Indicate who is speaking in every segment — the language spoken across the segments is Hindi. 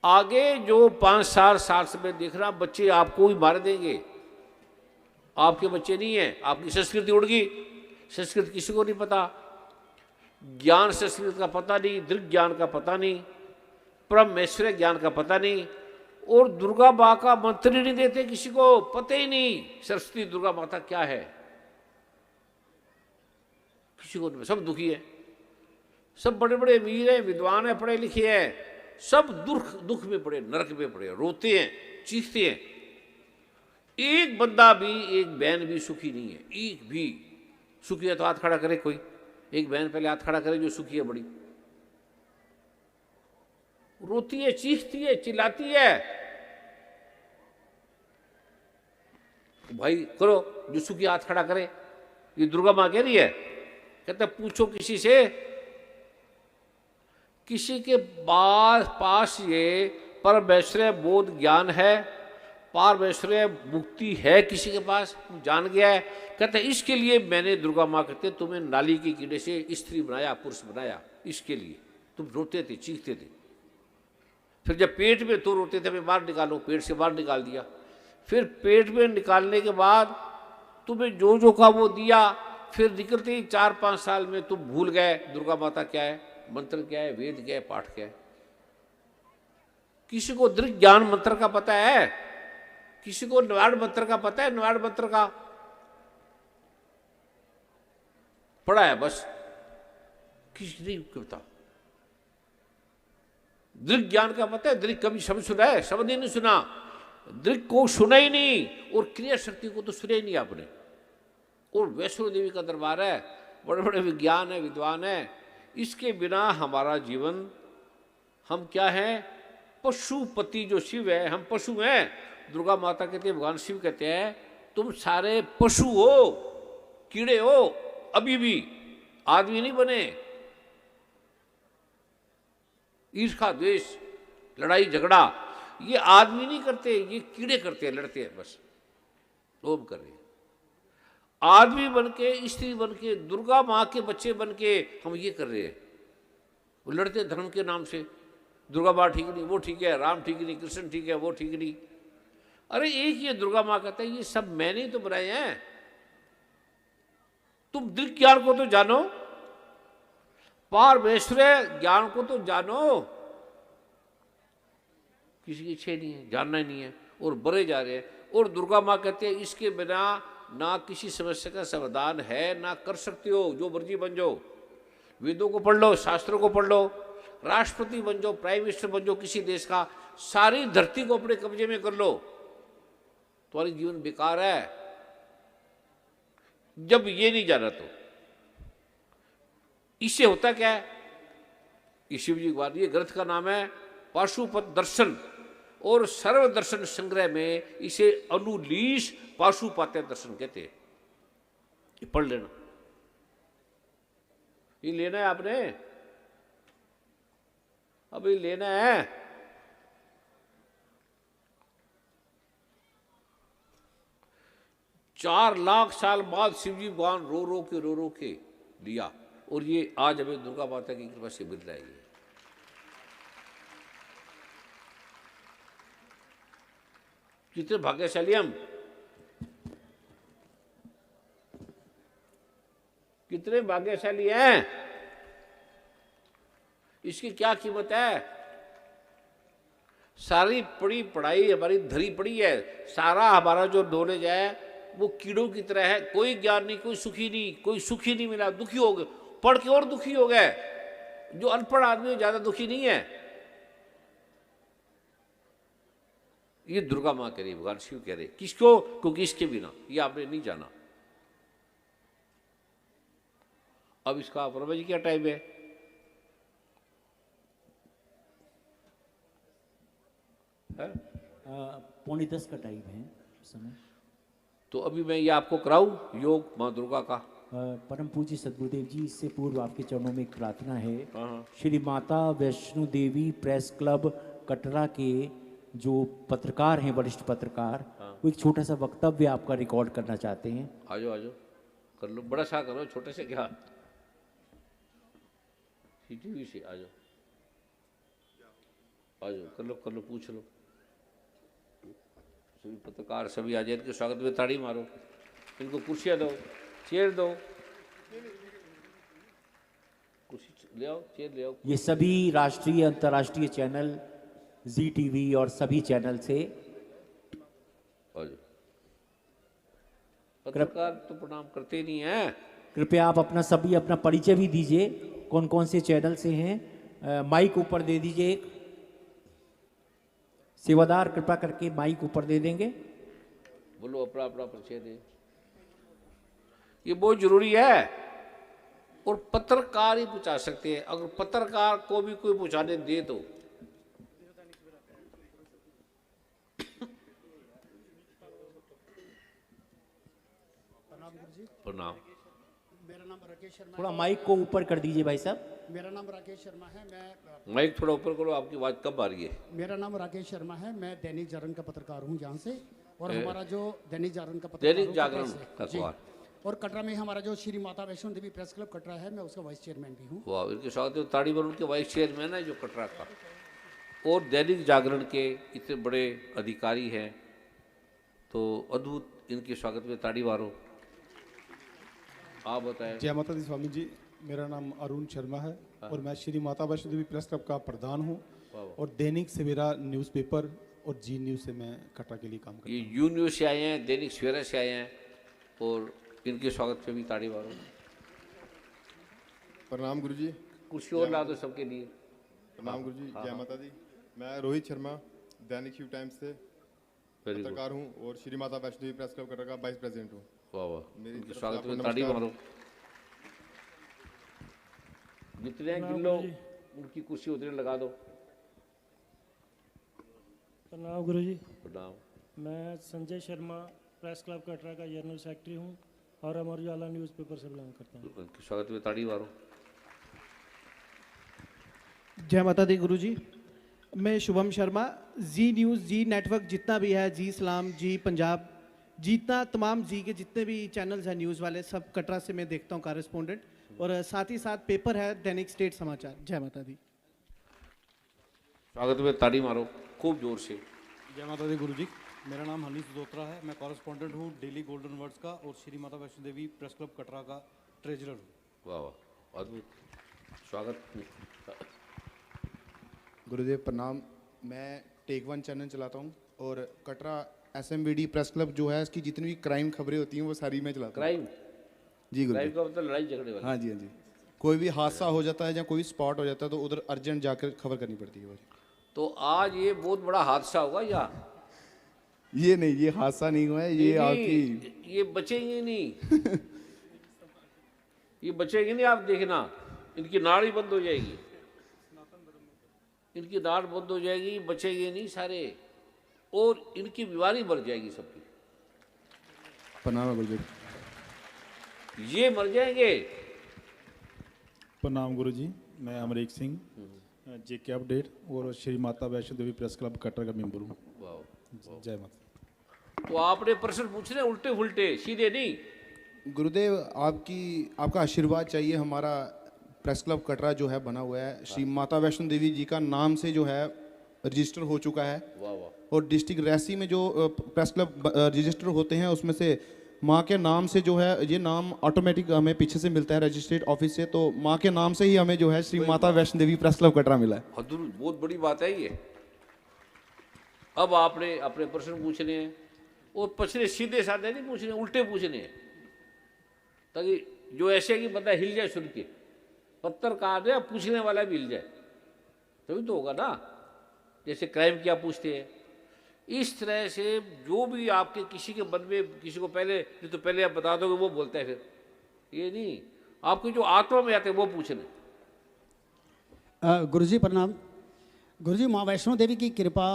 Speaker 1: आगे जो 5 साल समय देख रहा, बच्चे आपको ही मार देंगे। आपके बच्चे नहीं हैं, आपकी संस्कृति उड़ गई। संस्कृत किसी को नहीं पता, ज्ञान संस्कृत का पता नहीं, दृग ज्ञान का पता नहीं, परमेश्वर ज्ञान का पता नहीं, और दुर्गा माँ का मंत्र ही नहीं देते, किसी को पता ही नहीं सरस्वती दुर्गा माता क्या है, किसी को नहीं। सब दुखी है, सब बड़े बड़े अमीर हैं, विद्वान हैं, पढ़े लिखे हैं, सब दुख में पड़े, नरक में पड़े, रोते हैं, चीखते हैं। एक बंदा भी, एक बहन भी सुखी नहीं है, एक भी सुखी है तो हाथ खड़ा करे कोई। एक बहन पहले हाथ खड़ा करे जो सुखी है बड़ी। रोती है, चीखती है, चिल्लाती है। भाई करो, जो सुखी हाथ खड़ा करे। ये दुर्गा माँ कह रही है, कहते पूछो किसी से, किसी के पास ये परमेश्वर बोध ज्ञान है, परमेश्वर मुक्ति है किसी के पास, जान गया है। कहते इसके लिए मैंने, दुर्गा माँ कहते तुम्हें नाली के कीड़े से स्त्री बनाया, पुरुष बनाया, इसके लिए तुम रोते थे, चीखते थे। फिर जब पेट में तो रोते थे, बाहर निकालो, पेट से बाहर निकाल दिया। फिर पेट में निकालने के बाद तुम्हें जो जो का वो दिया। फिर निकलते ही 4-5 साल में तुम भूल गए दुर्गा माता क्या है, मंत्र क्या है, वेद क्या है, पाठ क्या है। किसी को दृग ज्ञान मंत्र का पता है, किसी को नवाड़ मंत्र का पता है, नवाड़ मंत्र का पढ़ा है बस, किसी नहीं पता। दृग ज्ञान का पता है, दृग कभी शब्द सुना है, शब्द ही नहीं सुना, दृग को सुना ही नहीं, और क्रिया शक्ति को तो सुना ही नहीं आपने। और वैष्णो देवी का दरबार है, बड़े बड़े विज्ञान है, विद्वान है। इसके बिना हमारा जीवन, हम क्या हैं, पशुपति। जो शिव है, हम पशु हैं। दुर्गा माता कहते हैं, भगवान शिव कहते हैं तुम सारे पशु हो, कीड़े हो, अभी भी आदमी नहीं बने। ईर्ष्या द्वेष, लड़ाई झगड़ा ये आदमी नहीं करते, ये कीड़े करते हैं, लड़ते हैं बस। ओम कर रहे हैं। आदमी बन के, स्त्री बन के, दुर्गा माँ के बच्चे बन के हम ये कर रहे हैं, वो लड़ते धर्म के नाम से। दुर्गा माँ ठीक नहीं, वो ठीक है, राम ठीक नहीं, कृष्ण ठीक है, वो ठीक नहीं। अरे एक ये दुर्गा माँ कहता है ये सब मैंने तो बनाए हैं। तुम दृग ज्ञान को तो जानो, परमेश्वर ज्ञान को तो जानो। किसी की इच्छा नहीं है, जानना ही नहीं है, और बड़े जा रहे हैं। और दुर्गा माँ कहते हैं इसके बिना ना किसी समस्या का समाधान है, ना कर सकते हो, जो मर्जी बन जाओ। वेदों को पढ़ लो, शास्त्रों को पढ़ लो, राष्ट्रपति बन जाओ, प्राइम मिनिस्टर बन जाओ किसी देश का, सारी धरती को अपने कब्जे में कर लो, तुम्हारी जीवन बेकार है। जब ये नहीं जाना तो इससे होता क्या है, ये शिव जी की बात, ये ग्रंथ का नाम है पाशुपत दर्शन, और सर्व दर्शन संग्रह में इसे अनुलीश पाशुपात्य दर्शन कहते हैं। ये पढ़ लेना, ये लेना है आपने, अब ये लेना है। 4 लाख साल बाद शिवजी भगवान रो रो के लिया, और ये आज हमें दुर्गा माता की कृपा से मिल रहा है। कितने भाग्यशाली हम, कितने भाग्यशाली हैं। इसकी क्या कीमत है। सारी पढ़ी पढ़ाई हमारी धरी पड़ी है, सारा हमारा जो नॉलेज है वो कीड़ों की तरह है, कोई ज्ञान नहीं, कोई सुखी नहीं, कोई सुखी नहीं मिला, दुखी हो गए, पढ़ के और दुखी हो गए। जो अनपढ़ आदमी ज्यादा दुखी नहीं है। ये दुर्गा माँ कह रही, भगवान शिव कह रहे, किसको, क्योंकि इसके बिना ये आपने नहीं जाना। अब इसका वर्मा जी क्या टाइम है,
Speaker 2: पौने 10 का टाइम है समय।
Speaker 1: तो अभी मैं ये आपको कराऊं योग माँ दुर्गा का।
Speaker 2: परम पूज्य सदगुरुदेव जी, इससे पूर्व आपके चरणों में एक प्रार्थना है।
Speaker 1: हाँ।
Speaker 2: श्री माता वैष्णो देवी प्रेस क्लब कटरा के जो पत्रकार हैं, वरिष्ठ पत्रकार, वो एक छोटा सा वक्तव्य आपका रिकॉर्ड करना चाहते हैं।
Speaker 1: आ जाओ कर लो, बड़ा सा करो, छोटे से क्या, टीवी से आ जाओ। आ जाओ, कर लो, पूछ लो। सभी पत्रकार सभी आ जाए, इनके स्वागत में ताड़ी मारो, इनको कुर्सियाँ दो, चेयर दो, कुर्सी ले आओ, चेयर ले आओ।
Speaker 2: ये सभी राष्ट्रीय अंतर्राष्ट्रीय चैनल जी टीवी और सभी चैनल से
Speaker 1: आ जाओ। पत्रकार तो प्रणाम करते नहीं हैं।
Speaker 2: कृपया आप अपना परिचय भी दीजिए, कौन कौन से चैनल से हैं। माइक ऊपर दे दीजिए, एक सेवादार कृपा करके माइक ऊपर दे देंगे।
Speaker 1: बोलो, अपना अपना परिचय दे, ये बहुत जरूरी है। और पत्रकार ही पूछा सकते हैं, अगर पत्रकार को भी कोई पूछाने दे तो। प्रणाम।
Speaker 3: मेरा नाम राकेश शर्मा
Speaker 2: थोड़ा माइक को ऊपर कर दीजिए भाई साहब।
Speaker 3: मेरा नाम राकेश शर्मा है। मैं
Speaker 1: माइक थोड़ा ऊपर करो, आपकी आवाज़ कम आ रही है।
Speaker 3: मेरा नाम राकेश शर्मा है। मैं दैनिक जागरण का पत्रकार हूँ यहाँ से। और हमारा जो दैनिक जागरण का पत्रकार
Speaker 1: दैनिक
Speaker 3: हूँ,
Speaker 1: जागरण
Speaker 3: कटरा से।
Speaker 1: का
Speaker 3: जी।
Speaker 1: अखबार।
Speaker 3: और कटरा में हमारा जो श्री माता वैष्णो देवी प्रेस क्लब कटरा है, मैं उसका वाइस चेयरमैन भी हूँ।
Speaker 1: वाह, इनके स्वागत में ताड़ी मारो, उनके वाइस चेयरमैन है जो कटरा का। और दैनिक जागरण के इतने बड़े अधिकारी हैं, तो अद्भुत, इनके स्वागत में ताड़ी मारो। आप बताएं।
Speaker 4: जय माता दी स्वामी जी, मेरा नाम अरुण शर्मा है और मैं श्री माता वैष्णो देवी प्रेस क्लब का प्रधान हूँ और दैनिक सवेरा न्यूज़पेपर और जी न्यूज़ से मैं कटरा के लिए काम करता
Speaker 1: ये यू न्यूज़ से आए हैं, दैनिक सवेरा से आए हैं, और इनके स्वागत पे भी ताड़ी मारो।
Speaker 5: प्रणाम गुरु जी।
Speaker 1: कुर्सी और ला दो सबके लिए।
Speaker 5: प्रणाम गुरु जी। जय माता दी। मैं रोहित शर्मा दैनिक शिव टाइम्स से
Speaker 1: वेरी गुड।
Speaker 5: पत्रकार हूँ और श्री माता वैष्णो देवी प्रेस क्लब कटरा का वाइस प्रेसिडेंट हूँ।
Speaker 1: वाह वाह,
Speaker 5: मेरी
Speaker 1: इनके
Speaker 5: तरफ से
Speaker 1: स्वागत
Speaker 5: आपको
Speaker 1: में ताड़ी
Speaker 5: नमस्कार।
Speaker 1: मारो। जितने हैं गिन लो, उनकी कुर्सी उतने लगा दो।
Speaker 6: प्रणाम गुरु जी।
Speaker 1: प्रणाम।
Speaker 6: मैं संजय शर्मा प्रेस क्लब कटरा का जनरल सेक्रेटरी हूँ और अमर उजाला न्यूज़पेपर से बिलोंग करता हूँ।
Speaker 1: उनके स्वागत में ताड़ी मारो।
Speaker 7: जय माता दी गुरु जी। मैं शुभम शर्मा, जी न्यूज़, जी नेटवर्क जितना भी है, जी इस्लाम, जी पंजाब, जितना तमाम जी के जितने भी चैनल्स हैं न्यूज़ वाले, सब कटरा से मैं देखता हूँ कॉरेस्पोंडेंट। और साथ ही साथ पेपर है दैनिक स्टेट समाचार। जय माता दी।
Speaker 1: स्वागत में ताड़ी मारो खूब जोर से।
Speaker 8: जय माता दी गुरु जी। मेरा नाम हनीश दोत्रा है, मैं कॉरेस्पॉन्डेंट हूँ डेली गोल्डन वर्ड्स का और श्री माता वैष्णो देवी प्रेस क्लब कटरा का ट्रेजरर हूँ।
Speaker 1: वाह वाह, अद्भुत स्वागत।
Speaker 5: गुरुदेव प्रणाम। मैं टेक वन चैनल चलाता हूँ और कटरा SMVD प्रेस क्लब जो है, इसकी जितनी भी क्राइम खबरें होती हैं वो सारी मैं चलाता हूँ।
Speaker 1: क्राइम?
Speaker 5: जी गुरु
Speaker 1: क्राइम का मतलब लड़ाई झगड़े वाला?
Speaker 5: हाँ जी, हाँ जी। कोई भी हादसा हो जाता है या कोई स्पॉट हो जाता है तो उधर अर्जेंट जाकर खबर करनी पड़ती है।
Speaker 1: तो आज ये बहुत बड़ा हादसा होगा या?
Speaker 5: ये नहीं, ये हादसा नहीं हुआ है, ये आपकी
Speaker 1: ये बचेंगे नहीं। ये बचेंगे नहीं, आप देखना, इनकी नाड़ ही बंद हो जाएगी, इनकी नाड़ बंद हो जाएगी, बचेंगे नहीं सारे, और इनकी बीमारी बढ़ जाएगी सबकी।
Speaker 5: प्रणाम है गुरुदेव।
Speaker 1: ये मर जाएंगे।
Speaker 4: प्रणाम गुरु जी। मैं अमरीक सिंह, JK अपडेट और श्री माता वैष्णो देवी प्रेस क्लब कटरा का मेंबर हूँ।
Speaker 1: वाह।
Speaker 4: जय माता।
Speaker 1: तो आपने प्रश्न पूछने उल्टे फुल्टे, सीधे नहीं।
Speaker 5: गुरुदेव आपका आशीर्वाद चाहिए। हमारा प्रेस क्लब कटरा जो है बना हुआ है, श्री माता वैष्णो देवी जी का नाम से जो है रजिस्टर हो चुका है।
Speaker 1: वाह वाह।
Speaker 5: और डिस्ट्रिक्ट रैसी में जो प्रेस क्लब रजिस्टर होते हैं उसमें से माँ के नाम से जो है, ये नाम ऑटोमेटिक हमें पीछे से मिलता है रजिस्ट्रेट ऑफिस से, तो माँ के नाम से ही हमें जो है श्री माता वैष्णो देवी प्रेस क्लब कटरा मिला है।
Speaker 1: हदुल, बहुत बड़ी बात है ये। अब आपने अपने प्रश्न पूछने हैं, और प्रश्न सीधे साधे नहीं पूछने, उल्टे पूछने हैं, ताकि जो ऐसे कि बंदा हिल जाए सुन के, पत्रकार है पूछने वाला भी हिल जाए, तभी तो होगा ना। जैसे क्राइम क्या पूछते हैं, इस तरह से जो भी आपके किसी के मन में, किसी को पहले नहीं तो पहले आप बता दोगे वो बोलता है, फिर ये नहीं, आपकी जो आत्मा में आते हैं वो पूछने।
Speaker 3: गुरुजी प्रणाम। गुरुजी, माँ वैष्णो देवी की कृपा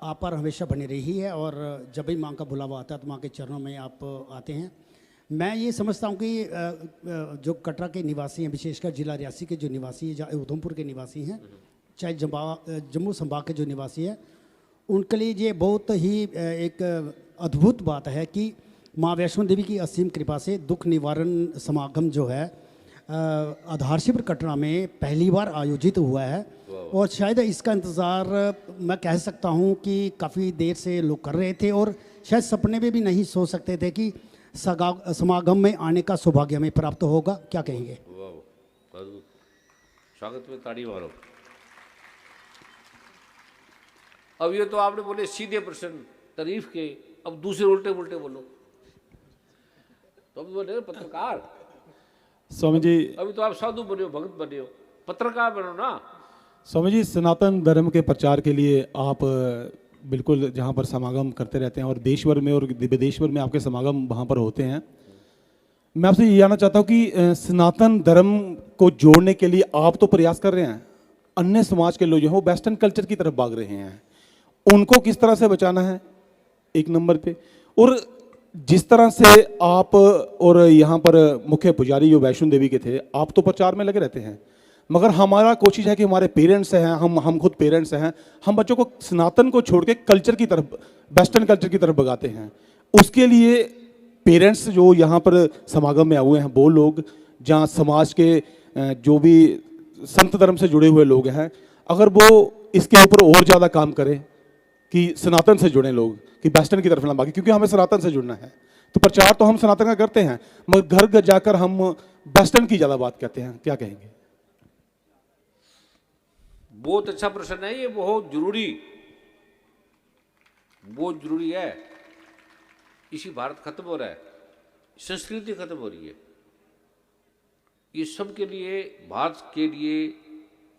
Speaker 3: आप पर हमेशा बनी रही है और जब भी माँ का बुलावा आता है तो माँ के चरणों में आप आते हैं। मैं ये समझता हूँ कि जो कटरा के निवासी हैं, विशेषकर जिला रियासी के जो निवासी हैं, चाहे उधमपुर के निवासी हैं, चाहे जम्मू संभाग के जो निवासी हैं, उनके लिए ये बहुत ही एक अद्भुत बात है कि माँ वैष्णो देवी की असीम कृपा से दुख निवारण समागम जो है आधार शिविर कटरा में पहली बार आयोजित हुआ है और शायद इसका इंतज़ार मैं कह सकता हूँ कि काफ़ी देर से लोग कर रहे थे और शायद सपने में भी नहीं सोच सकते थे कि समागम में आने का सौभाग्य हमें प्राप्त होगा। क्या कहेंगे?
Speaker 1: वाह, अद्भुत। स्वागत में ताड़ी मारो। अब ये तो आपने बोले सीधे प्रश्न तारीफ के, अब दूसरे उल्टे उल्टे बोलो। तो अभी बोले पत्रकार,
Speaker 4: स्वामी जी,
Speaker 1: अभी तो आप साधु बने हो, भगत बने हो, पत्रकार बनो ना।
Speaker 4: स्वामी जी, सनातन धर्म के प्रचार के लिए आप बिल्कुल जहाँ पर समागम करते रहते हैं और देश भर में और विदेश भर में आपके समागम वहाँ पर होते हैं। मैं आपसे ये जानना चाहता हूँ कि सनातन धर्म को जोड़ने के लिए आप तो प्रयास कर रहे हैं, अन्य समाज के लोग जो हैं वो वेस्टर्न कल्चर की तरफ भाग रहे हैं, उनको किस तरह से बचाना है एक नंबर पे। और जिस तरह से आप और यहाँ पर मुख्य पुजारी जो वैष्णो देवी के थे, आप तो प्रचार में लगे रहते हैं, मगर हमारा कोशिश है कि हमारे पेरेंट्स हैं, हम खुद पेरेंट्स हैं, हम बच्चों को सनातन को छोड़ के कल्चर की तरफ, वेस्टर्न कल्चर की तरफ भगाते हैं। उसके लिए पेरेंट्स जो यहाँ पर समागम में आए हुए हैं, वो लोग जहाँ समाज के जो भी संत धर्म से जुड़े हुए लोग हैं, अगर वो इसके ऊपर और ज़्यादा काम करें कि सनातन से जुड़े लोग, कि वेस्टर्न की तरफ ना भागे, क्योंकि हमें सनातन से जुड़ना है। तो प्रचार तो हम सनातन का करते हैं, मगर घर घर जाकर हम वेस्टर्न की ज़्यादा बात करते हैं। क्या कहेंगे?
Speaker 1: बहुत अच्छा प्रश्न है ये, बहुत जरूरी है। इसी भारत खत्म हो रहा है, संस्कृति खत्म हो रही है। ये सब के लिए, भारत के लिए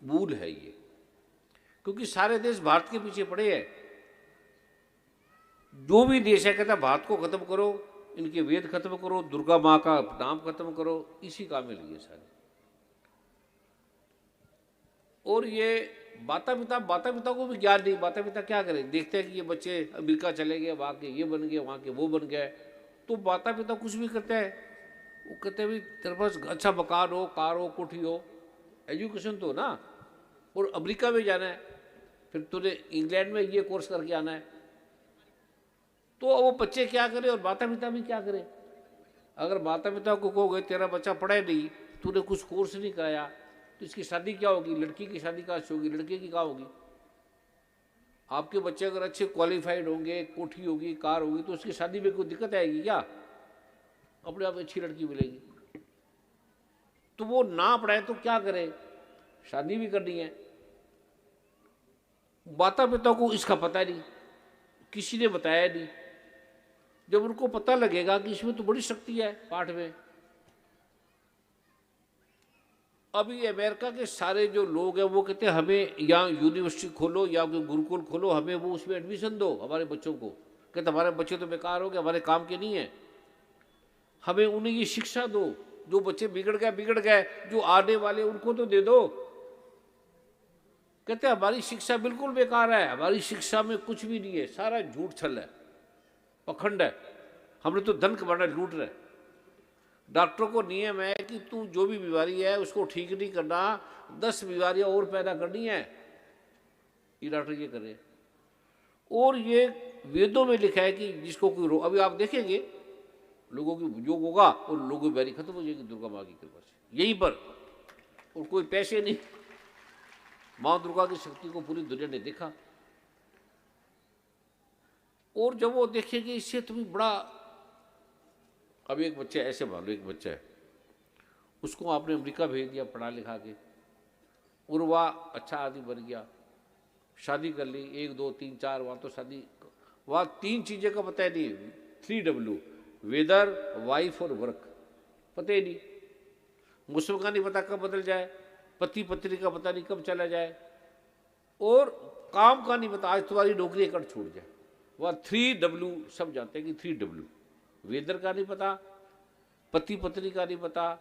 Speaker 1: मूल है ये, क्योंकि सारे देश भारत के पीछे पड़े हैं। जो भी देश है कहता भारत को खत्म करो, इनके वेद खत्म करो, दुर्गा माँ का नाम खत्म करो, इसी काम में लगे सारे। और ये माता पिता को भी ज्ञान नहीं। माता पिता क्या करें, देखते हैं कि ये बच्चे अमेरिका चले गए, वहाँ के ये बन गए, वहाँ के वो बन गए, तो माता पिता कुछ भी करते हैं। वो कहते हैं भाई तेरे पास अच्छा मकान हो, कार हो, कोठी हो, एजुकेशन तो ना, और अमेरिका में जाना है, फिर तूने इंग्लैंड में ये कोर्स करके आना है। तो वो बच्चे क्या करें और माता पिता भी क्या करें? अगर माता पिता को कहोगे तेरा बच्चा पढ़ा नहीं, तूने कुछ कोर्स नहीं कराया, तो इसकी शादी क्या होगी? लड़की की शादी कहाँ से होगी, लड़के की कहाँ होगी? आपके बच्चे अगर अच्छे क्वालिफाइड होंगे, कोठी होगी, कार होगी, तो उसकी शादी में कोई दिक्कत आएगी क्या? अपने आप अच्छी लड़की मिलेगी। तो वो ना पढ़ाए तो क्या करे, शादी भी करनी है। माता पिता को इसका पता नहीं, किसी ने बताया नहीं। जब उनको पता लगेगा कि इसमें तो बड़ी शक्ति है पाठ में। अभी अमेरिका के सारे जो लोग हैं वो कहते हैं हमें यहाँ यूनिवर्सिटी खोलो या कोई गुरुकुल खोलो, हमें वो उसमें एडमिशन दो हमारे बच्चों को। कहते हमारे बच्चे तो बेकार हो गए, हमारे काम के नहीं है, हमें उन्हें ये शिक्षा दो। जो बच्चे बिगड़ गए, जो आने वाले उनको तो दे दो। कहते हैं हमारी शिक्षा बिल्कुल बेकार है, हमारी शिक्षा में कुछ भी नहीं है, सारा झूठ छल है, पखंड है, हमने तो धन कमाना लूट रहे। डॉक्टरों को नियम है कि तू जो भी बीमारी है उसको ठीक नहीं करना, 10 बीमारियां और पैदा करनी है। ये डॉक्टर ये कर रहे हैं। और ये वेदों में लिखा है कि जिसको कोई रोग, अभी आप देखेंगे लोगों की योग होगा और लोगों की बीमारी खत्म हो जाएगी दुर्गा माँ की कृपा से, यहीं पर। और कोई पैसे नहीं, माँ दुर्गा की शक्ति को पूरी दुनिया ने देखा। और जब वो देखेंगे इससे तुम्हें बड़ा, अभी एक बच्चा ऐसे मान लो, एक बच्चा है, उसको आपने अमेरिका भेज दिया पढ़ा लिखा के, और वह अच्छा आदमी बन गया, शादी कर ली, 1 2 3 4, वहाँ तो शादी, वहाँ 3 चीज़ें का पता ही नहीं, 3W, वेदर, वाइफ और वर्क, पता ही नहीं। मौसम का नहीं पता कब बदल जाए, पति पत्नी का पता नहीं कब चला जाए, और काम का नहीं पता आज तुम्हारी नौकरी कट छूट जाए। वह 3W सब जानते हैं कि 3W, वेदर का नहीं पता, पति पत्नी का नहीं पता,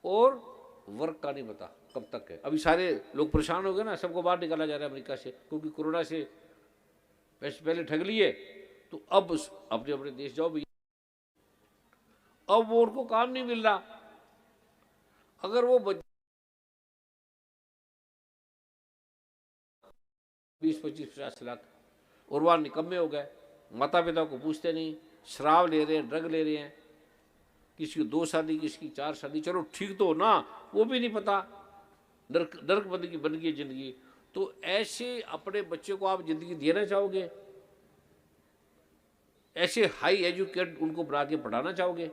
Speaker 1: और वर्क का नहीं पता कब तक है। अभी सारे लोग परेशान हो गए ना, सबको बाहर निकाला जा रहा है अमेरिका से, क्योंकि कोरोना से पैसे पहले ठग लिए, तो अब अपने अपने देश जाओ भैया। अब वो उनको काम नहीं मिल रहा। अगर वो 20-25-50 लाख, और वहाँ निकम्मे हो गए, माता पिता को पूछते नहीं, शराब ले रहे हैं, ड्रग ले रहे हैं, किसी की 2 शादी, किसी की 4 शादी, चलो ठीक तो हो ना, वो भी नहीं पता, नरक बन गई जिंदगी। तो ऐसे अपने बच्चे को आप जिंदगी देना चाहोगे? ऐसे हाई एजुकेट उनको बना के पढ़ाना चाहोगे?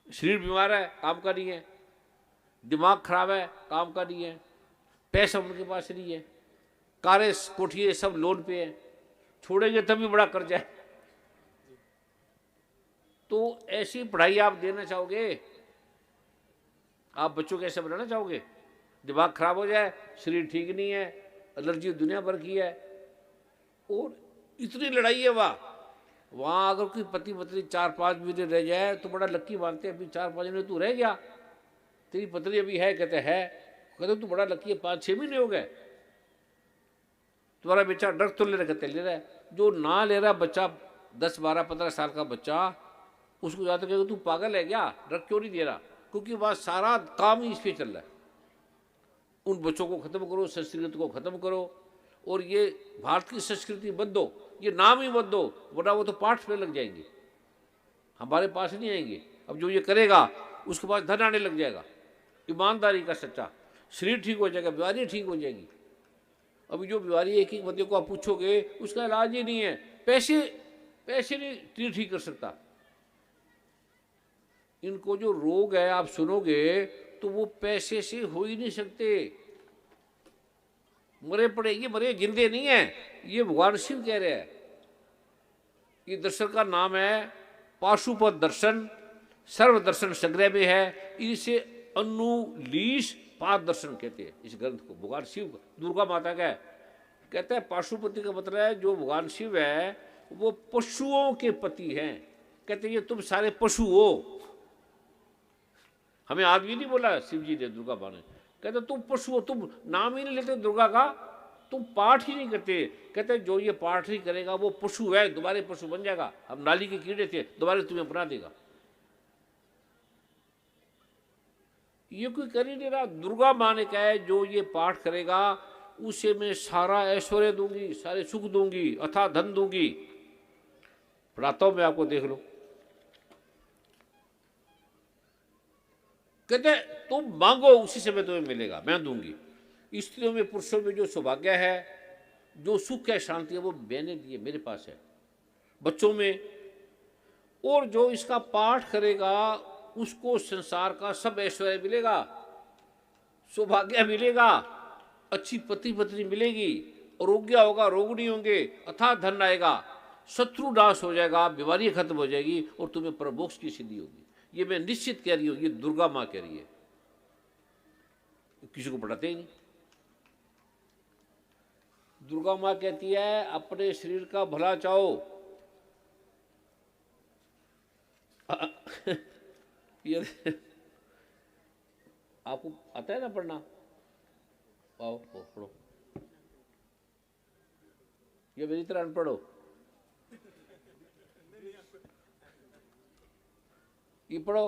Speaker 1: शरीर बीमार है, काम का नहीं है, दिमाग खराब है, काम का नहीं है, पैसा उनके पास नहीं है, कारें कोठिए सब लोन पे है, छोड़ेंगे तभी बड़ा कर्जा है। तो ऐसी पढ़ाई आप देना चाहोगे? आप बच्चों को ऐसे बनाना चाहोगे? दिमाग खराब हो जाए, शरीर ठीक नहीं है, एलर्जी दुनिया भर की है, और इतनी लड़ाई है वहाँ अगर कोई पति पत्नी 4-5 महीने रह जाए तो बड़ा लक्की मानते हैं। अभी 4-5 महीने तू रह गया, तेरी पत्नी अभी है, कहते हैं, कहते तू बड़ा लक्की है, 5-6 महीने हो गए, तुम्हारा बच्चा ड्रग तो ले रहा, कहते ले रहा है। जो ना ले रहा बच्चा 10-12-15 साल का बच्चा, उसको जाते कहेगा तू पागल है क्या, ड्रग क्यों नहीं दे रहा? क्योंकि वह सारा काम ही इस पर चल रहा है। उन बच्चों को खत्म करो, संस्कृति को खत्म करो, और ये भारत की संस्कृति बदलो, ये नाम ही बदलो, वरना वो तो पाठ में लग जाएंगे, हमारे पास नहीं आएंगे। अब जो ये करेगा उसके पास धन आने लग जाएगा, ईमानदारी का सच्चा, शरीर ठीक हो जाएगा, बीमारी ठीक हो जाएगी। अभी जो बीमारी एक बंदे को आप पूछोगे उसका इलाज ही नहीं है, पैसे नहीं ठीक कर सकता। इनको जो रोग है आप सुनोगे तो वो पैसे से हो ही नहीं सकते। मरे पड़े, ये मरे जिंदे नहीं है, ये भगवान शिव कह रहे हैं। ये दर्शन का नाम है पाशुपत दर्शन, सर्व दर्शन संग्रह में है, इसे अनुलीश पाद दर्शन कहते हैं इस ग्रंथ को। भगवान शिव दुर्गा माता का है, कहते हैं पाशुपति का मतलब है जो भगवान शिव है वो पशुओं के पति हैं। कहते हैं ये तुम सारे पशु हो, हमें आदमी नहीं बोला शिव जी ने, दुर्गा माँ ने। कहते तुम पशु हो, तुम नाम ही नहीं लेते दुर्गा का, तुम पाठ ही नहीं करते। कहते जो ये पाठ नहीं करेगा वो पशु है, दोबारा पशु बन जाएगा। हम नाली के कीड़े थे, दोबारा तुम्हें बना देगा। ये कोई कर ही नहीं रहा। दुर्गा माँ ने कहा है जो ये पाठ करेगा उसे मैं सारा ऐश्वर्य दूंगी, सारे सुख दूंगी, अथाह धन दूंगी। पढ़ाता हूं मैं आपको, देख लो। कहते तुम मांगो उसी से मैं तुम्हें मिलेगा, मैं दूंगी। स्त्रियों में पुरुषों में जो सौभाग्य है, जो सुख है, शांति है, वो मैंने दिए, मेरे पास है। बच्चों में, और जो इसका पाठ करेगा उसको संसार का सब ऐश्वर्य मिलेगा, सौभाग्य मिलेगा, अच्छी पति पत्नी मिलेगी, आरोग्य होगा, रोग नहीं होंगे, अथाह धन आएगा, शत्रु नाश हो जाएगा, बीमारी खत्म हो जाएगी, और तुम्हें परमोक्ष की सिद्धि होगी। ये मैं निश्चित कह रही हूँ, ये दुर्गा माँ कह रही है, किसी को पढ़ाते ही नहीं। दुर्गा माँ कहती है अपने शरीर का भला चाहो। ये आपको आता है ना पढ़ना, आओ पढ़ो, ये मेरी तरह अनपढ़ हो, ये पढ़ो।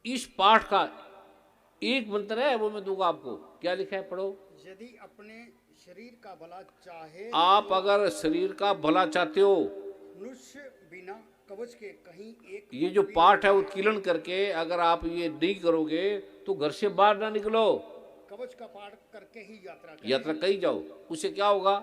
Speaker 1: इस पाठ का एक मंत्र है, वो मैं दूंगा आपको। क्या लिखा है, पढ़ो।
Speaker 3: यदि अपने शरीर का भला चाहे,
Speaker 1: आप अगर शरीर का भला चाहते हो,
Speaker 3: मनुष्य बिना कवच के कहीं एक,
Speaker 1: ये जो पाठ है उत्कीर्ण करके अगर आप ये नहीं करोगे तो घर से बाहर ना निकलो।
Speaker 3: कवच का पाठ करके ही
Speaker 1: यात्रा कहीं जाओ, उससे क्या होगा?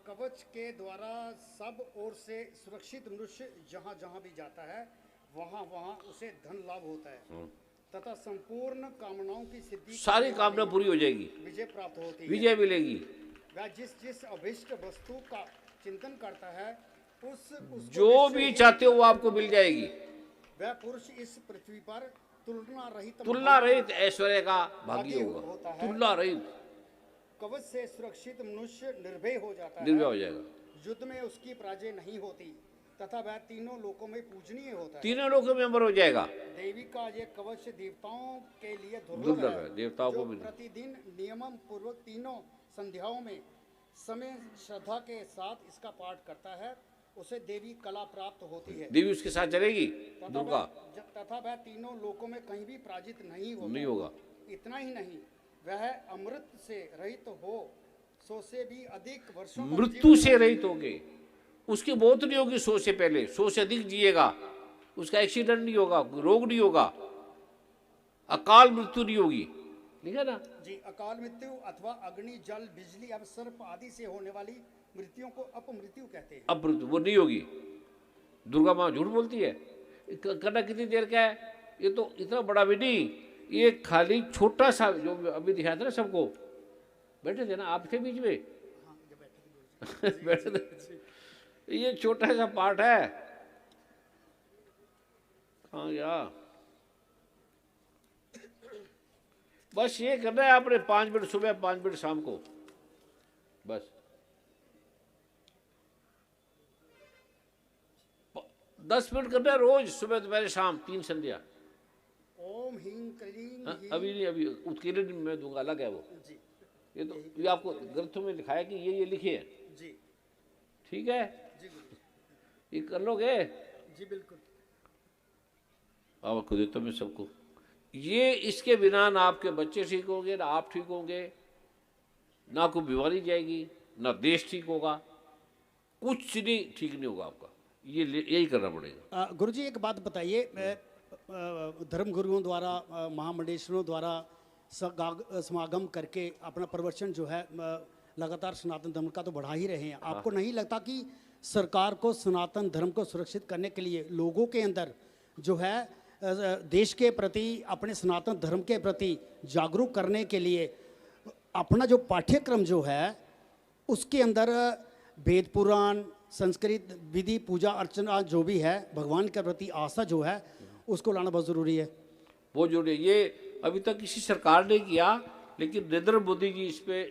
Speaker 3: कवच के द्वारा सब ओर से सुरक्षित मनुष्य जहाँ जहाँ भी जाता है वहाँ वहाँ उसे धन लाभ होता है तथा संपूर्ण कामनाओं की सिद्धि,
Speaker 1: सारी कामना पूरी हो जाएगी,
Speaker 3: विजय प्राप्त होती है,
Speaker 1: विजय मिलेगी।
Speaker 3: वह जिस अभिष्ट वस्तु का चिंतन करता है
Speaker 1: जो भी चाहते हो वो आपको मिल जाएगी।
Speaker 3: वह पुरुष इस पृथ्वी पर
Speaker 1: तुलना रहित ऐश्वर्य का भागी होगा, तुलना रहित।
Speaker 3: कवच से सुरक्षित मनुष्य निर्भय हो जाता है,
Speaker 1: निर्भय हो जाएगा,
Speaker 3: युद्ध में उसकी पराजय नहीं होती तथा वह तीनों लोकों में पूजनीय होता है,
Speaker 1: तीनों लोकों में अमर हो जाएगा।
Speaker 3: देवी का ये कवच देवताओं के लिए दुर्लभ है,
Speaker 1: देवताओं को भी
Speaker 3: प्रतिदिन नियम पूर्वक तीनों संध्याओं में समय श्रद्धा के साथ इसका पाठ करता है उसे देवी कला प्राप्त होती है।
Speaker 1: देवी उसके साथ चलेगी दुर्गा,
Speaker 3: तथा वह तीनों लोकों में कहीं भी पराजित नहीं
Speaker 1: होगा।
Speaker 3: इतना ही नहीं, वह अमृत से रहित हो 100 से भी अधिक वर्षों,
Speaker 1: मृत्यु से रहित होगे, उसकी मौत नहीं होगी 100 से पहले, 100 से अधिक जिएगा, उसका एक्सीडेंट नहीं होगा, रोग नहीं होगा, अकाल मृत्यु नहीं होगी, ठीक है ना।
Speaker 3: जी, अकाल मृत्यु अथवा अग्नि, जल, बिजली, अपसर्प आदि से होने वाली मृत्युओं को अपमृत्यु कहते हैं।
Speaker 1: अपमृत्यु वो नहीं होगी। दुर्गा माँ झूठ बोलती है। करना कितनी देर का है, ये तो इतना बड़ा भी नहीं, ये खाली छोटा सा जो अभी दिखाया था ना सबको, बैठे थे ना आप थे बीच में बैठे थे, ये छोटा सा पार्ट है। हाँ गया, बस ये करना है आपने, 5 मिनट सुबह 5 मिनट शाम को, बस 10 मिनट करना है रोज, सुबह दोपहर शाम 3 संध्या।
Speaker 3: ओम ह्रीं क्लीं
Speaker 1: हाँ, अभी नहीं, अभी उत्कीर्ण मैं दूंगा, अलग है वो।
Speaker 3: जी
Speaker 1: ये तो ये आपको ग्रंथों में लिखा है कि ये लिखे हैं,
Speaker 3: जी
Speaker 1: ठीक है,
Speaker 3: जी
Speaker 1: ये कर लोगे।
Speaker 3: जी बिल्कुल।
Speaker 1: आपको देता हूँ मैं सबको, ये इसके बिना ना आपके बच्चे ठीक होंगे, ना आप ठीक होंगे, ना कोई बीमारी जाएगी, ना देश ठीक होगा, कुछ नहीं ठीक नहीं होगा आपका, यही करना पड़ेगा।
Speaker 3: गुरुजी एक बात बताइए, धर्म गुरुओं द्वारा, महामंडलेश्वरों द्वारा समागम करके अपना प्रवचन जो है लगातार सनातन धर्म का तो बढ़ा ही रहे हैं, आपको नहीं लगता कि सरकार को सनातन धर्म को सुरक्षित करने के लिए लोगों के अंदर जो है देश के प्रति, अपने सनातन धर्म के प्रति जागरूक करने के लिए अपना जो पाठ्यक्रम जो है उसके अंदर वेद पुराण, संस्कृत, विधि, पूजा अर्चना जो भी है, भगवान के प्रति आस्था जो है उसको लाना बहुत ज़रूरी है।
Speaker 1: बहुत जरूरी है। ये अभी तक किसी सरकार ने किया, लेकिन नरेंद्र मोदी जी इस पे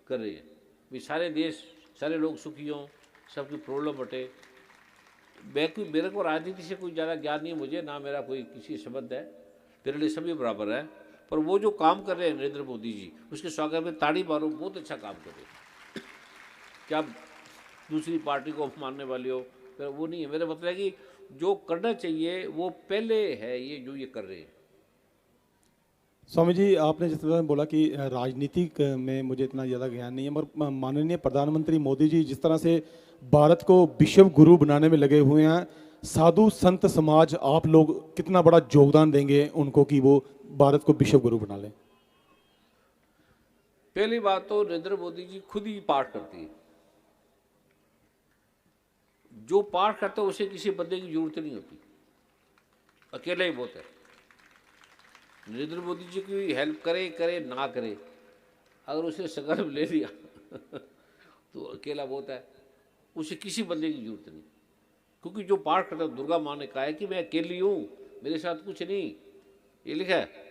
Speaker 1: कर रहे हैं भी सारे देश, सारे लोग सुखी हों, सबकी प्रॉब्लम हटे। मेरे को राजनीति से कोई ज़्यादा ज्ञान नहीं है, मुझे ना मेरा कोई किसी संबंध है, मेरे लिए सभी बराबर है, पर वो जो काम कर रहे हैं नरेंद्र मोदी जी, उसके स्वागत में ताड़ी मारो, बहुत अच्छा काम कर रहे हैं। क्या दूसरी पार्टी को मानने वाले हो, फिर वो नहीं है। मेरा मतलब है कि जो करना चाहिए वो पहले है, ये जो ये कर रहे हैं।
Speaker 4: स्वामी जी, आपने जिस तरह बोला कि राजनीतिक में मुझे इतना ज़्यादा ज्ञान नहीं है, मगर माननीय प्रधानमंत्री मोदी जी जिस तरह से भारत को विश्व गुरु बनाने में लगे हुए हैं, साधु संत समाज, आप लोग कितना बड़ा योगदान देंगे उनको कि वो भारत को विश्व गुरु बना लें?
Speaker 1: पहली बात तो नरेंद्र मोदी जी खुद ही पाठ करती है, जो पाठ करता है उसे किसी बंदे की जरूरत नहीं होती, अकेला ही बहुत है। नरेंद्र मोदी जी की हेल्प करे करे ना करे, अगर उसने संकल्प ले लिया तो अकेला बहुत है, उसे किसी बंदे की जरूरत नहीं। क्योंकि जो पाठ करता है, दुर्गा माँ ने कहा है कि मैं अकेली हूँ, मेरे साथ कुछ नहीं, ये लिखा है।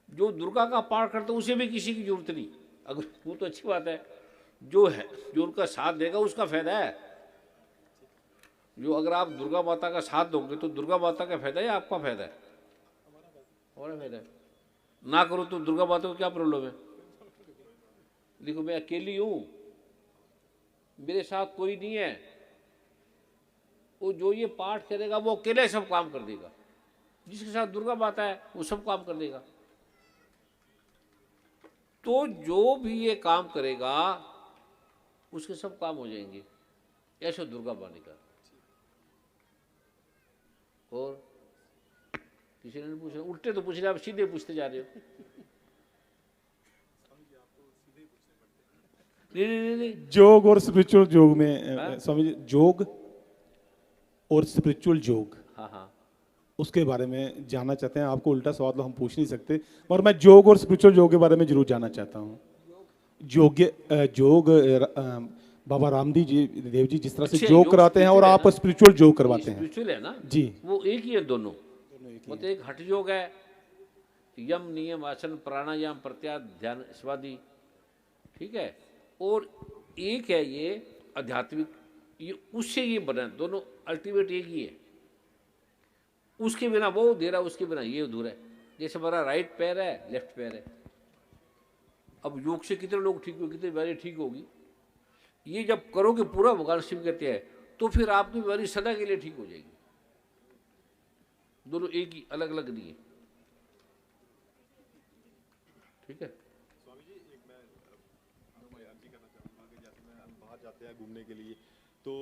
Speaker 1: जो दुर्गा का पाठ करता है उसे भी किसी की जरूरत नहीं, अगर वो तो अच्छी बात है, जो है जो उनका साथ देगा उसका फायदा है। जो अगर आप दुर्गा माता का साथ दोगे तो दुर्गा माता का फायदा है या आपका फायदा है? हमारा फायदा है। ना करो तो दुर्गा माता को क्या प्रॉब्लम है? देखो मैं अकेली हूँ, मेरे साथ कोई नहीं है, वो जो ये पाठ करेगा वो अकेले सब काम कर देगा, जिसके साथ दुर्गा माता है वो सब काम कर देगा। तो जो भी ये काम करेगा उसके सब काम हो जाएंगे, ऐसा दुर्गा माने का। और किसी ने पूछा, उल्टे तो पूछ रहे, आप सीधे पूछते जा रहे हो। नहीं।
Speaker 4: योग और स्पिरिचुअल योग में स्वामी जी, योग और स्पिरिचुअल योग,
Speaker 1: हाँ
Speaker 4: उसके बारे में जानना चाहते हैं। आपको उल्टा सवाल तो हम पूछ नहीं सकते, और मैं योग और स्पिरिचुअल योग के बारे में जरूर जानना चाहता हूँ। योग बाबा रामदेव जी जिस तरह से योग कराते हैं और आप स्पिरिचुअल योग करवाते हैं।
Speaker 1: स्पिरिचुअल है ना
Speaker 4: जी,
Speaker 1: वो एक ही है दोनों। मतलब एक हठ योग है, यम नियम आसन प्राणायाम प्रत्याहार ध्यान स्वादि, ठीक है, और एक है ये आध्यात्मिक, ये उससे ये बना, दोनों अल्टीमेट एक ही है। उसके बिना वो अधूरा, उसके बिना ये अधूरा है। जैसे हमारा राइट पैर है, लेफ्ट पैर है। अब योग से कितने लोग ठीक हुए, कितनी बीमारी ठीक होगी? ये जब करोगे पूरा, भगवान शिव कहते हैं, तो फिर आपकी बीमारी सदा के लिए ठीक हो जाएगी। दोनों एक ही, अलग अलग नहीं है, ठीक है।
Speaker 9: स्वामी जी, एक मैं अर्जी करना चाहूँगा कि जैसे मैं बाहर जाते हैं घूमने के लिए, तो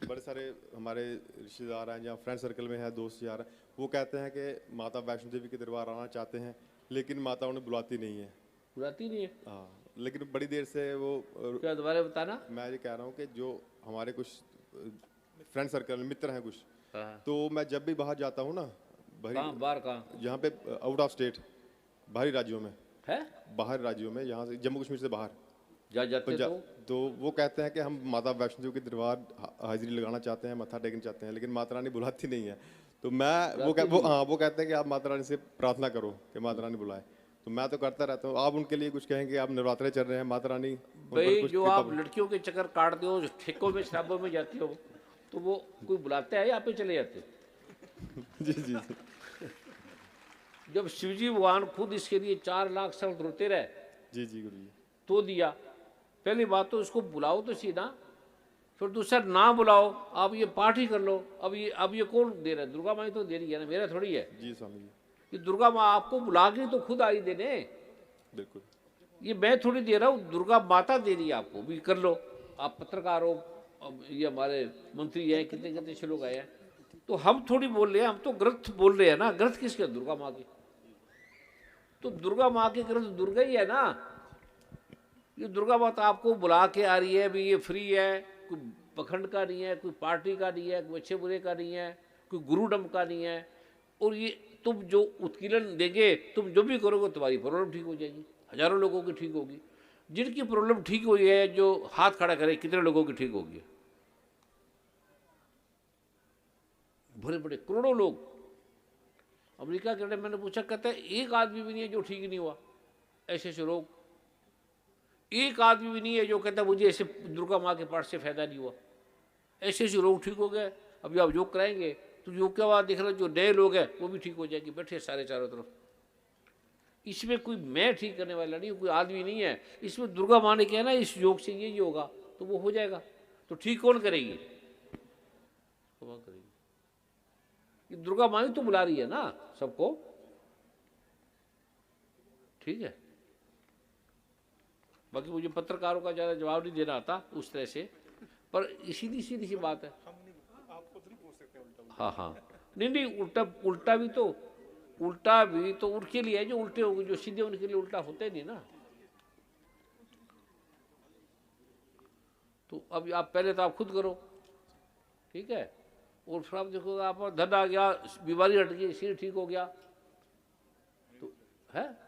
Speaker 9: बड़े सारे हमारे रिश्तेदार हैं या फ्रेंड सर्कल में है, दोस्त यार, वो कहते हैं कि माता वैष्णो देवी के दरबार आना चाहते हैं, लेकिन माता उन्हें बुलाती नहीं है।
Speaker 1: बुलाती नहीं है?
Speaker 9: हाँ, लेकिन बड़ी देर से वो
Speaker 1: क्या दोबारा बताना।
Speaker 9: मैं ये कह रहा हूँ कि जो हमारे कुछ फ्रेंड सर्कल मित्र हैं कुछ,
Speaker 1: हाँ।
Speaker 9: तो मैं जब भी बाहर जाता हूँ ना,
Speaker 1: बाहर कहाँ?
Speaker 9: यहाँ पे आउट ऑफ स्टेट, बाहरी राज्यों में
Speaker 1: है,
Speaker 9: बाहर राज्यों में, यहाँ से जम्मू कश्मीर से बाहर
Speaker 1: जा जाते
Speaker 9: तो वो कहते हैं कि हम माता वैष्णो देवी के दरबार हाजिरी लगाना चाहते हैं, मत्था टेकना चाहते हैं, लेकिन माता रानी बुलाती नहीं है। तो मैं वो कहते हैं कि आप माता रानी से प्रार्थना करो कि माता रानी बुलाए। तो मैं तो करता रहता हूँ। आप उनके लिए कुछ कहेंगे? आप नवरात्रे चल रहे हैं, माता रानी
Speaker 1: भाई जो आप लड़कियों के चक्कर काटते हो, ठेकों में शराबों में जाती हो, तो वो कोई बुलाता है या आप ही चले जाते हो?
Speaker 9: जी जी जी।
Speaker 1: जब शिवजी भगवान खुद इसके लिए 4 लाख साल रोते रहे,
Speaker 9: जी जी गुरु जी,
Speaker 1: तो दिया। पहली बात तो इसको बुलाओ तो सीधा, फिर दूसरा ना बुलाओ, आप ये पाठ ही कर लो। अब ये कौन दे रहा है? दुर्गा माई तो दे रही है ना, मेरा थोड़ी है।
Speaker 9: जी स्वामी जी,
Speaker 1: ये दुर्गा माँ आपको बुला के तो खुद आई देने,
Speaker 9: बिल्कुल।
Speaker 1: ये मैं थोड़ी दे रहा हूँ, दुर्गा माता दे रही है आपको भी। कर लो, आप पत्रकार हो, अब ये हमारे मंत्री हैं, कितने कितने से लोग आए हैं, तो हम थोड़ी बोल रहे हैं, हम तो ग्रंथ बोल रहे हैं ना। ग्रंथ किसके? दुर्गा माँ के। तो दुर्गा माँ के ग्रंथ दुर्गा ही है ना। ये दुर्गा माता आपको बुला के आ रही है, भी ये फ्री है, कोई पखंड का नहीं है, कोई पार्टी का नहीं है, कोई अच्छे बुरे का नहीं है, कोई गुरुडम का नहीं है। और ये तुम जो उत्कीर्णन देंगे, तुम जो भी करोगे, तुम्हारी प्रॉब्लम ठीक हो जाएगी, हजारों लोगों की ठीक होगी। जिनकी प्रॉब्लम ठीक हुई है, जो हाथ खड़ा करे, कितने लोगों की ठीक होगी? बड़े बड़े करोड़ों लोग। अमेरिका के मैंने पूछा, कहता है एक आदमी भी नहीं है जो ठीक नहीं हुआ। ऐसे ऐसे रोग, एक आदमी भी नहीं है जो कहता मुझे ऐसे दुर्गा माँ के पाठ से फायदा नहीं हुआ। ऐसे ऐसे रोग ठीक हो गए। अभी आप योग कराएंगे तो योग के बाद देख रहे हो जो नए लोग हैं वो भी ठीक हो जाएंगे, बैठे सारे चारों तरफ। इसमें कोई मैं ठीक करने वाला नहीं, कोई आदमी नहीं है। इसमें दुर्गा माँ ने कहा ना, इस योग से ये होगा तो वो हो जाएगा। तो ठीक कौन करेगी? कौन करेगी? ये दुर्गा माँ ही तो बुला रही है ना सबको। ठीक है। बाकी मुझे पत्रकारों का ज़्यादा जवाब नहीं देना आता उस तरह से, पर सीधी सीधी सी बात है। हाँ हाँ, नहीं उल्टा भी तो उनके लिए है जो उल्टे होंगे, जो सीधे उनके लिए उल्टा होते नहीं ना। तो अब आप पहले तो आप खुद करो, ठीक है, और फिर आप देखो आप धन आ गया, बीमारी हट गई, सिर ठीक हो गया, तो है।